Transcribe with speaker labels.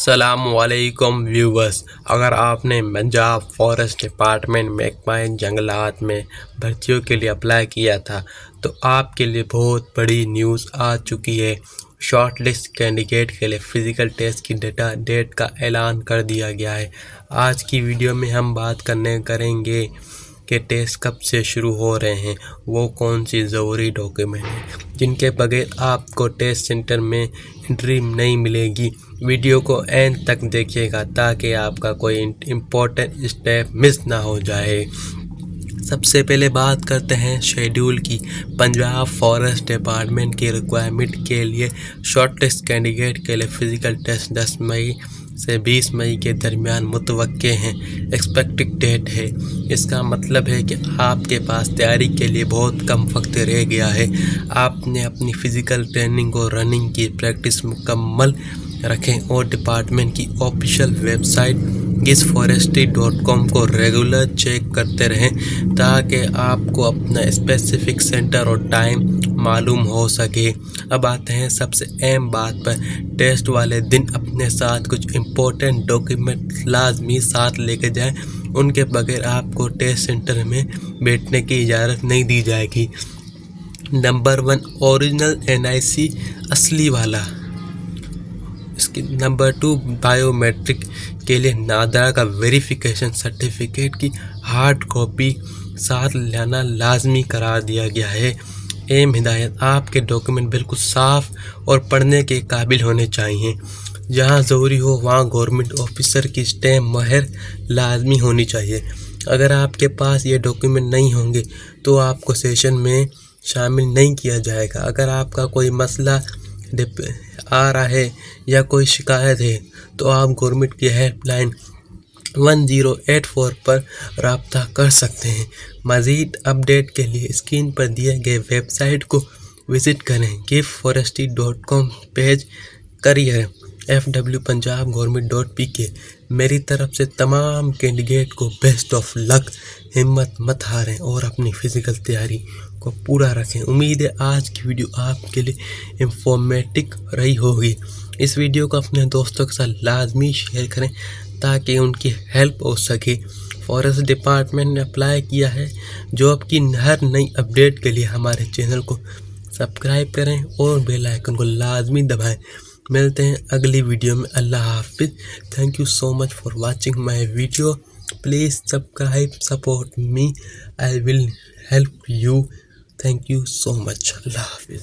Speaker 1: السلام علیکم ویورز، اگر آپ نے پنجاب فارسٹ ڈپارٹمنٹ محکمہ جنگلات میں بھرتیوں کے لیے اپلائی کیا تھا تو آپ کے لیے بہت بڑی نیوز آ چکی ہے۔ شارٹ لسٹ کینڈیڈیٹ کے لیے فزیکل ٹیسٹ کی ڈیٹ کا اعلان کر دیا گیا ہے۔ آج کی ویڈیو میں ہم بات کریں گے کہ ٹیسٹ کب سے شروع ہو رہے ہیں، وہ کون سی ضروری ڈاکیومنٹ ہیں جن کے بغیر آپ کو ٹیسٹ سینٹر میں انٹری نہیں ملے گی۔ ویڈیو کو اینڈ تک دیکھیے گا تاکہ آپ کا کوئی امپورٹنٹ اسٹیپ مس نہ ہو جائے۔ سب سے پہلے بات کرتے ہیں شیڈول کی۔ پنجاب فارسٹ ڈپارٹمنٹ کی ریکوائرمنٹ کے لیے شارٹ لسٹ کینڈیڈیٹ کے لیے فزیکل ٹیسٹ 10 مئی سے 20 مئی کے درمیان متوقع ہیں۔ ایکسپیکٹڈ ڈیٹ ہے، اس کا مطلب ہے کہ آپ کے پاس تیاری کے لیے بہت کم وقت رہ گیا ہے۔ آپ نے اپنی فزیکل ٹریننگ اور رننگ کی پریکٹس مکمل رکھیں اور ڈپارٹمنٹ کی آفیشیل ویب سائٹ gizforestry.com کو ریگولر چیک کرتے رہیں تاکہ آپ کو اپنا اسپیسیفک سینٹر اور ٹائم معلوم ہو سکے۔ اب آتے ہیں سب سے اہم بات پر۔ ٹیسٹ والے دن اپنے ساتھ کچھ امپورٹنٹ ڈاکیومنٹ لازمی ساتھ لے کے جائیں، ان کے بغیر آپ کو ٹیسٹ سینٹر میں بیٹھنے کی اجازت نہیں دی جائے گی۔ نمبر 1، اوریجنل NIC اصلی والا۔ نمبر 2، بائیو میٹرک کے لیے نادرا کا ویریفیکیشن سرٹیفکیٹ کی ہارڈ کاپی ساتھ لانا لازمی قرار دیا گیا ہے۔ اہم ہدایت: آپ کے ڈاکیومنٹ بالکل صاف اور پڑھنے کے قابل ہونے چاہئیں۔ جہاں ضروری ہو وہاں گورنمنٹ آفیسر کی اسٹیمپ مہر لازمی ہونی چاہیے۔ اگر آپ کے پاس یہ ڈاکیومنٹ نہیں ہوں گے تو آپ کو سیشن میں شامل نہیں کیا جائے گا۔ اگر آپ کا کوئی مسئلہ آ رہا ہے یا کوئی شکایت ہے تو آپ گورنمنٹ کی ہیلپ لائن 1084 پر رابطہ کر سکتے ہیں۔ مزید اپڈیٹ کے لیے اسکرین پر دیے گئے ویب سائٹ کو وزٹ کریں۔ gizforestry.com page career fwpunjabgovernment.pk۔ میری طرف سے تمام کینڈیڈیٹ کو بیسٹ آف لک۔ ہمت مت ہاریں اور اپنی فزیکل تیاری کو پورا رکھیں۔ امید ہے آج کی ویڈیو آپ کے لیے انفارمیٹو رہی ہوگی۔ اس ویڈیو کو اپنے دوستوں کے ساتھ لازمی شیئر کریں تاکہ ان کی ہیلپ ہو سکے۔ فارسٹ ڈپارٹمنٹ نے اپلائی کیا ہے۔ جاب کی ہر نئی اپڈیٹ کے لیے ہمارے چینل کو سبسکرائب کریں اور بیل آئیکن کو لازمی دبائیں۔ ملتے ہیں اگلی ویڈیو میں۔ اللہ حافظ۔ Thank you so much for watching my video. Please subscribe, support me, I will help you. Thank you so much. اللہ حافظ۔